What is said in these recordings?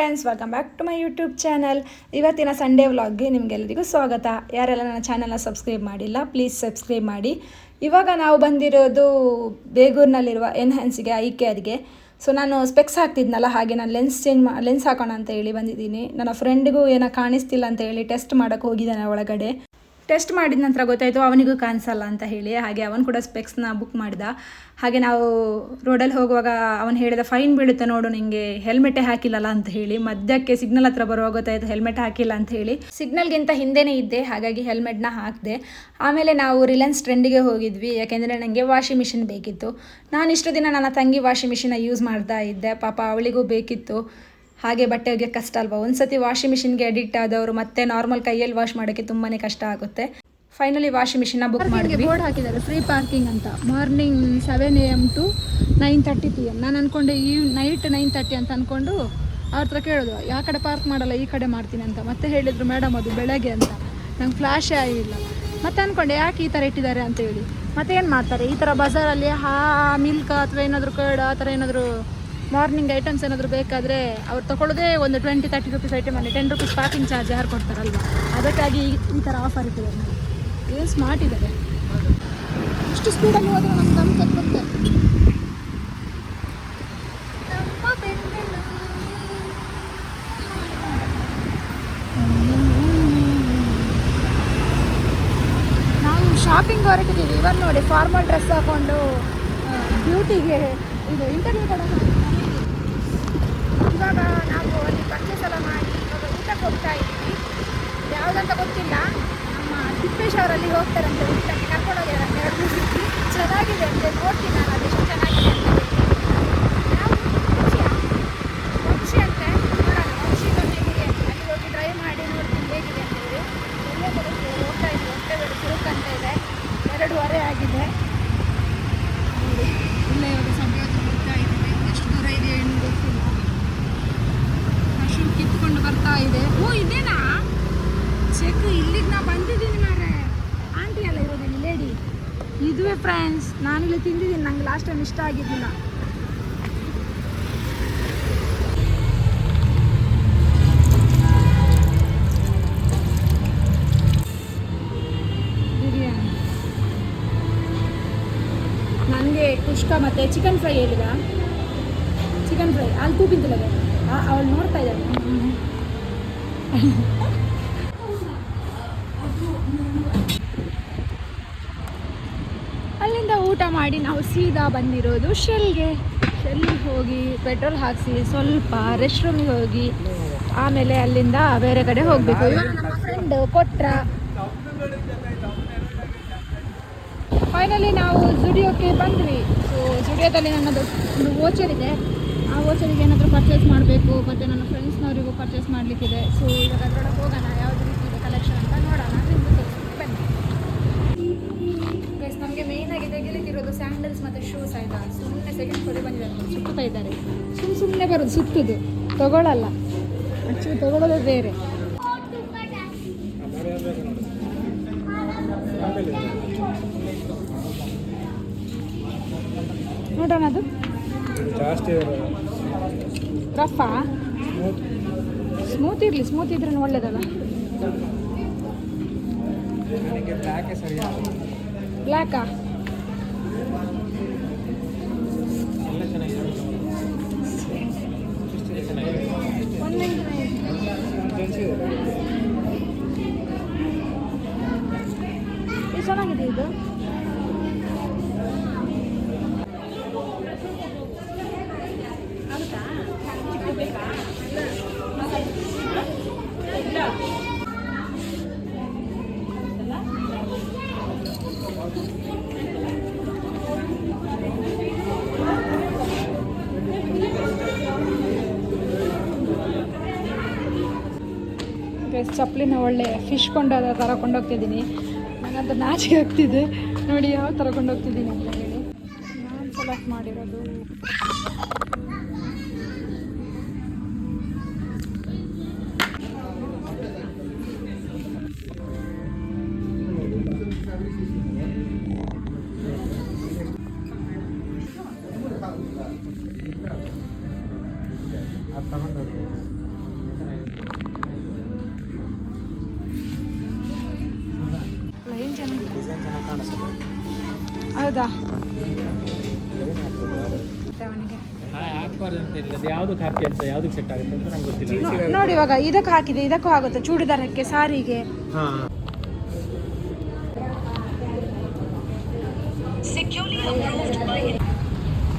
Friends, welcome back to my YouTube channel. ಇವತ್ತಿನ Sunday ವ್ಲಾಗ್ಗೆ ನಿಮಗೆಲ್ಲರಿಗೂ ಸ್ವಾಗತ. ಯಾರೆಲ್ಲ ನನ್ನ ಚಾನಲ್ನ ಸಬ್ಸ್ಕ್ರೈಬ್ ಮಾಡಿಲ್ಲ, ಪ್ಲೀಸ್ ಸಬ್ಸ್ಕ್ರೈಬ್ ಮಾಡಿ. ಇವಾಗ ನಾವು ಬಂದಿರೋದು ಬೇಗೂರಿನಲ್ಲಿರುವ ಎನ್ಹ್ಯಾನ್ಸ್ಗೆ, ಐ ಕೇರ್ಗೆ. ಸೊ ನಾನು ಸ್ಪೆಕ್ಸ್ ಹಾಕ್ತಿದ್ನಲ್ಲ, ಹಾಗೆ ನಾನು ಲೆನ್ಸ್ ಹಾಕೋಣ ಅಂತ ಹೇಳಿ ಬಂದಿದ್ದೀನಿ. ನನ್ನ ಫ್ರೆಂಡ್ಗೂ ಏನೋ ಕಾಣಿಸ್ತಿಲ್ಲ ಅಂತ ಹೇಳಿ ಟೆಸ್ಟ್ ಮಾಡೋಕ್ಕೆ ಹೋಗಿದ್ದಾನೆ ಒಳಗಡೆ. ಟೆಸ್ಟ್ ಮಾಡಿದ ನಂತರ ಗೊತ್ತಾಯಿತು ಅವನಿಗೂ ಕಾಣಿಸಲ್ಲ ಅಂತ ಹೇಳಿ. ಹಾಗೆ ಅವನು ಕೂಡ ಸ್ಪೆಕ್ಸ್ನ ಬುಕ್ ಮಾಡಿದ. ಹಾಗೆ ನಾವು ರೋಡಲ್ಲಿ ಹೋಗುವಾಗ ಅವನು ಹೇಳಿದ, ಫೈನ್ ಬೀಳುತ್ತೆ ನೋಡು, ನಿಮಗೆ ಹೆಲ್ಮೆಟೇ ಹಾಕಿಲ್ಲಲ್ಲ ಅಂತ ಹೇಳಿ. ಮಧ್ಯಕ್ಕೆ ಸಿಗ್ನಲ್ ಹತ್ರ ಬರುವಾಗ ಗೊತ್ತಾಯಿತು ಹೆಲ್ಮೆಟ್ ಹಾಕಿಲ್ಲ ಅಂತ ಹೇಳಿ. ಸಿಗ್ನಲ್ಗಿಂತ ಹಿಂದೆನೇ ಇದ್ದೆ, ಹಾಗಾಗಿ ಹೆಲ್ಮೆಟ್ನ ಹಾಕಿದೆ. ಆಮೇಲೆ ನಾವು ರಿಲಯನ್ಸ್ ಟ್ರೆಂಡಿಗೆ ಹೋಗಿದ್ವಿ, ಯಾಕೆಂದರೆ ನನಗೆ ವಾಷಿಂಗ್ ಮಿಷಿನ್ ಬೇಕಿತ್ತು. ನಾನು ಇಷ್ಟು ದಿನ ನನ್ನ ತಂಗಿ ವಾಷಿಂಗ್ ಮಿಷಿನ್ನ ಯೂಸ್ ಮಾಡ್ತಾ ಇದ್ದೆ. ಪಾಪ ಅವಳಿಗೂ ಬೇಕಿತ್ತು. ಹಾಗೆ ಬಟ್ಟೆ ಒಗೆಯೋಕ್ಕೆ ಕಷ್ಟ ಅಲ್ವಾ, ಒಂದು ಸತಿ ವಾಷಿಂಗ್ ಮಿಷಿನ್ಗೆ ಅಡಿಕ್ಟ್ ಆದವರು ಮತ್ತೆ ನಾರ್ಮಲ್ ಕೈಯಲ್ಲಿ ವಾಶ್ ಮಾಡೋಕ್ಕೆ ತುಂಬಾ ಕಷ್ಟ ಆಗುತ್ತೆ. ಫೈನಲಿ ವಾಷಿಂಗ್ ಮಿಷಿನ್ನ ಬುಕ್ ಮಾಡಿದ್ವಿ. ಬೋರ್ಡ್ ಹಾಕಿದ್ದಾರೆ ಫ್ರೀ ಪಾರ್ಕಿಂಗ್ ಅಂತ. Morning 7 AM to 9:30 PM. ನಾನು ಅಂದ್ಕೊಂಡೆ ನೈಟ್ 9:30 ಅಂತ ಅಂದ್ಕೊಂಡು ಅವ್ರ ಹತ್ರ ಕೇಳೋದು, ಯಾವ ಕಡೆ ಪಾರ್ಕ್ ಮಾಡಲ್ಲ, ಈ ಕಡೆ ಮಾಡ್ತೀನಿ ಅಂತ. ಮತ್ತೆ ಹೇಳಿದರು, ಮೇಡಮ್ ಅದು ಬೆಳಗ್ಗೆ ಅಂತ. ನಂಗೆ ಫ್ಲ್ಯಾಶೇ ಆಗಿಲ್ಲ. ಮತ್ತೆ ಅಂದ್ಕೊಂಡೆ ಯಾಕೆ ಈ ಥರ ಇಟ್ಟಿದ್ದಾರೆ ಅಂತ ಹೇಳಿ. ಮತ್ತೆ ಏನು ಮಾಡ್ತಾರೆ ಈ ಥರ ಬಜಾರಲ್ಲಿ ಮಿಲ್ಕ್ ಅಥವಾ ಏನಾದರೂ ಕರ್ಡ್ ಆ ಥರ ಏನಾದರೂ ಮಾರ್ನಿಂಗ್ ಐಟಮ್ಸ್ ಏನಾದರೂ ಬೇಕಾದರೆ ಅವ್ರು ತೊಗೊಳ್ಳೋದೇ ಒಂದು 20-30 ರೂಪೀಸ್ ಐಟಮಲ್ಲಿ 10 ರೂಪೀಸ್ ಪಾರ್ಕಿಂಗ್ ಚಾರ್ಜ್ ಯಾರು ಕೊಡ್ತಾರಲ್ವ, ಅದಕ್ಕಾಗಿ ಈ ಥರ ಆಫರ್ ಇಟ್ಟಿದ್ದಾರೆ. ಏನು ಸ್ಮಾರ್ಟ್ ಇದ್ದಾರೆ. ಇಷ್ಟು ಸ್ಪೀಡಲ್ಲಿ ಹೋದರೆ ನಮ್ಗೆ ಗಮನಿಸುತ್ತೆ. ನಾವು ಶಾಪಿಂಗ್ ಹೊರಟಿದ್ದೀವಿ. ಇವಾಗ ನೋಡಿ ಫಾರ್ಮಲ್ ಡ್ರೆಸ್ ಹಾಕ್ಕೊಂಡು ಬ್ಯೂಟಿಗೆ ಇದು ಇಂಟರ್ವ್ಯೂ ಕೊಡೋಣ. ಇವಾಗ ನಾವು ಅಲ್ಲಿ ಪರ್ಚೇಸ್ ಎಲ್ಲ ಮಾಡಿ ಇವಾಗ ಊಟಕ್ಕೆ ಹೋಗ್ತಾ ಇದ್ದೀವಿ. ಯಾವುದಂತ ಗೊತ್ತಿಲ್ಲ, ನಮ್ಮ ತಿಪ್ಪೇಶ್ ಅವರಲ್ಲಿ ಹೋಗ್ತಾರಂತೆ ಊಟಕ್ಕೆ, ಕರ್ಕೊಂಡು ಹೋಗ್ಯಾರಂತೆ 2 ದಿವಸ. ಚೆನ್ನಾಗಿದೆ ಅಂತೆ, ನೋಡ್ತೀನಿ ನಾನು ಅದೆಷ್ಟು ಚೆನ್ನಾಗಿದೆ ಅಂತ ಹೇಳಿ. ನಾವು ಖುಷಿ ಅಂತೆ, ನೋಡೋಣ ಖುಷಿ ಹೇಗಿದೆ ಅಲ್ಲಿ ಹೋಗಿ ಡ್ರೈ ಮಾಡಿ ನೋಡ್ತೀನಿ ಹೇಗಿದೆ ಅಂತ ಹೇಳಿ. ಎಲ್ಲೇ ಬರುತ್ತೆ ಹೋಗ್ತಾ ಇದ್ವಿ, ಹೊಟ್ಟೆ ಬೇಡ ಚುರುಕಂತ ಇದೆ. 2:15 ಆಗಿದೆ. ಇಲ್ಲೇ ಇವಾಗ ಸಭೆ ಹತ್ರ ಹೋಗ್ತಾ ಇದ್ದೀವಿ. ಎಷ್ಟು ದೂರ ಇದೆ ಏನು ಗೊತ್ತಿಲ್ಲ. ಹಸು ಕಿತ್ಕೊಂಡು ಬರ್ತಾ ಇದೆ. ಓ ಇದೇನಾ ಚೆಕ್, ಇಲ್ಲಿಗೆ ನಾ ಬಂದಿದ್ದೀನಿ ಮಾರೆ. ಆಂಟಿ ಎಲ್ಲ ಇರೋದಿಲ್ಲ, ಲೇಡಿ ಇದುವೇ ಫ್ರೆಂಡ್ಸ್. ನಾನಿಲ್ಲಿ ತಿಂದಿದ್ದೀನಿ, ನಂಗೆ ಲಾಸ್ಟ್ ಟೈಮ್ ಇಷ್ಟ ಆಗಿದ್ದಿಲ್ಲ. ಬಿರಿಯಾನಿ ನನಗೆ ಕುಷ್ಕ ಮತ್ತು ಚಿಕನ್ ಫ್ರೈ ಹೇಳಿದ. ಚಿಕನ್ ಫ್ರೈ ಅಲ್ಲಿ ತೂಪಿಂತಿಲ್ಲ, ಅವಳು ನೋಡ್ತಾ ಇದ್ದಾಳೆ. ಅಲ್ಲಿಂದ ಊಟ ಮಾಡಿ ನಾವು ಸೀದಾ ಬಂದಿರೋದು ಶೆಲ್ಗೆ ಹೋಗಿ ಪೆಟ್ರೋಲ್ ಹಾಕಿಸಿ ಸ್ವಲ್ಪ ರೆಸ್ಟ್ ರೂಮಿಗೆ ಹೋಗಿ ಆಮೇಲೆ ಅಲ್ಲಿಂದ ಬೇರೆ ಕಡೆ ಹೋಗಬೇಕು. ಇವಾಗ ನಮ್ಮ ಫ್ರೆಂಡ್ ಕೊಟ್ರ. ಫೈನಲಿ ನಾವು ಜುಡಿಯೋಕ್ಕೆ ಬಂದ್ವಿ. ಸೊ ಜುಡಿಯೋದಲ್ಲಿ ನನ್ನದು ಒಂದು ವೋಚರ್ ಇದೆ. ಆ ವೋಚರಿಗೆ ಏನಾದರೂ ಪರ್ಚೇಸ್ ಮಾಡಬೇಕು, ಮತ್ತು ನನ್ನ ಫ್ರೆಂಡ್ಸ್ನವರಿಗೂ ಪರ್ಚೇಸ್ ಮಾಡಲಿಕ್ಕಿದೆ. ಸೊ ಇವಾಗ ಅದರೊಳಗೆ ಹೋಗೋಣ, ಯಾವುದು ರೀತಿ ಇದೆ ಕಲೆಕ್ಷನ್ ಅಂತ ನೋಡೋಣ. ಬನ್ನಿ ಗೈಸ್, ನಮಗೆ ಮೇಯ್ನಾಗಿ ತೆಗಿಲಿಕ್ಕಿರೋದು ಸ್ಯಾಂಡಲ್ಸ್ ಮತ್ತು ಶೂಸ್. ಆಯಿತಾ, ಸುಮ್ಮನೆ ಸೆಕೆಂಡ್ ಕೊಡಿ ಬಂದಿದ್ದಾರೆ, ಸುತ್ತಾ ಇದ್ದಾರೆ. ಸುಮ್ಮನೆ ಬರೋದು ಸುತ್ತುದು, ತಗೊಳ್ಳಲ್ಲ. ಆ್ಯಕ್ಚುಲಿ ತಗೊಳ್ಳೋದೇ ಬೇರೆ. ನೋಡೋಣ, ಅದು ರಫಾ ಸ್ಮೂತ್ ಇರಲಿ. ಸ್ಮೂತ್ ಇದ್ರೆ ಒಳ್ಳೇದಲ್ಲ. ಬ್ಲ್ಯಾಕಾ? ಚೆನ್ನಾಗಿದೆ ಇದು. ಚಪ್ಪಲಿನ ಒಳ್ಳೆ ಫಿಶ್ ಕೊಂಡೋದ ಥರ ಕೊಂಡೋಗ್ತಿದ್ದೀನಿ. ನಾನಂತ ನಾಚಿಕೆ ಆಗ್ತಿದೆ ನೋಡಿ ಯಾವ ಥರ ಕೊಂಡೋಗ್ತಿದ್ದೀನಿ ಅಂತ ಹೇಳಿ. ನಾನು ಸೆಲೆಕ್ಟ್ ಮಾಡಿರೋದು ಹೌದಾ ನೋಡಿ ಇವಾಗ ಇದಕ್ಕೆ ಹಾಕಿದೆ, ಇದಕ್ಕೂ ಆಗುತ್ತೆ, ಚೂಡಿದಾರಕ್ಕೆ, ಸಾರಿಗೆ.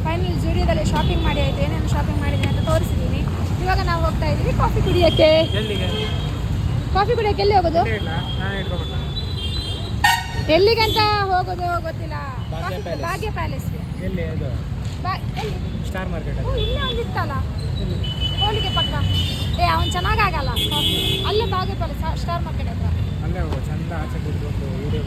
ಫೈನಲ್ ಜೂಡಿಯೋದಲ್ಲಿ ಶಾಪಿಂಗ್ ಮಾಡಿ ಆಯ್ತು. ಏನೇನು ಶಾಪಿಂಗ್ ಮಾಡಿದ್ದೀನಿ ಅಂತ ತೋರಿಸಿದ್ದೀನಿ. ಇವಾಗ ನಾವು ಹೋಗ್ತಾ ಇದ್ದೀವಿ ಕಾಫಿ ಕುಡಿಯೋಕ್ಕೆ. ಕಾಫಿ ಕುಡಿಯೋಕ್ಕೆ ಎಲ್ಲಿ ಹೋಗೋದು, ಎಲ್ಲಿಗಂತ ಹೋಗೋದು ಗೊತ್ತಿಲ್ಲ. ಭಾಗ್ಯ ಪ್ಯಾಲೇಸ್ಗೆ. ಸ್ಟಾರ್ ಮಾರ್ಕೆಟ್ ಇಲ್ಲೇ ಒಂದಿತ್ತಲ್ಲ ಹೋಳಿಗೆ ಪಕ್ಕ. ಅವ್ನು ಚೆನ್ನಾಗಾಗಲ್ಲ ಕಾಫಿ. ಅಲ್ಲೇ ಭಾಗ್ಯ ಪ್ಯಾಲೇಸ್ ಸ್ಟಾರ್ ಮಾರ್ಕೆಟ್ ಹತ್ರ. ಅಲ್ಲೇ ಚಂದ ಆಚೆ ಕೂತ್ಕೊಂಡು ವಿಡಿಯೋ.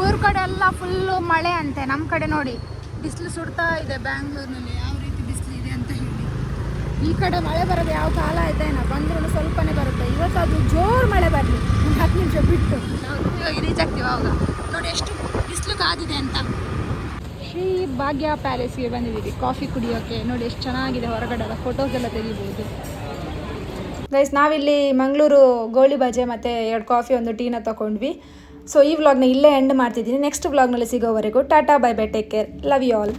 ಊರ ಕಡೆ ಎಲ್ಲ ಫುಲ್ಲು ಮಳೆ ಅಂತೆ. ನಮ್ಮ ಕಡೆ ನೋಡಿ ಬಿಸಿಲು ಸುಡ್ತಾ ಇದೆ. ಬ್ಯಾಂಗ್ಳೂರಿನಲ್ಲಿ ಯಾವ ರೀತಿ ಬಿಸಿಲು ಇದೆ ಅಂತ ಹೇಳಿ. ಈ ಕಡೆ ಮಳೆ ಬರೋದು ಯಾವ ಕಾಲ ಆಯ್ತಾ ಏನೋ, ಬಂದ್ರೂ ಸ್ವಲ್ಪನೇ ಬರುತ್ತೆ. ಇವತ್ತು ಅದು ಜೋರು ಮಳೆ ಬರಲಿ, ಒಂದು 10 ನಿಮಿಷ ಬಿಟ್ಟು ಇವಾಗ ರೀಚ್ ಆಗ್ತೀವಿ. ಅವಾಗ ನೋಡಿ ಎಷ್ಟು ಬಿಸಿಲು ಕಾದಿದೆ ಅಂತ. ಶ್ರೀ ಭಾಗ್ಯ ಪ್ಯಾಲೇಸ್ಗೆ ಬಂದಿದ್ದೀವಿ ಕಾಫಿ ಕುಡಿಯೋಕ್ಕೆ. ನೋಡಿ ಎಷ್ಟು ಚೆನ್ನಾಗಿದೆ, ಹೊರಗಡೆ ಎಲ್ಲ ಫೋಟೋಸ್ ಎಲ್ಲ ತೆಗಿಬೋದು. ಗೈಸ್, ನಾವಿಲ್ಲಿ ಮಂಗಳೂರು ಗೋಳಿ ಬಜೆ ಮತ್ತು 2 ಕಾಫಿ ಒಂದು ಟೀನ ತೊಗೊಂಡ್ವಿ. ಸೊ ಈ ವ್ಲಾಗ್ನ ಇಲ್ಲೇ ಎಂಡ್ ಮಾಡ್ತಿದ್ದೀನಿ. ನೆಕ್ಸ್ಟ್ ವ್ಲಾಗ್ನಲ್ಲಿ ಸಿಗೋವರೆಗೂ tata, bye bye, take care, love you all.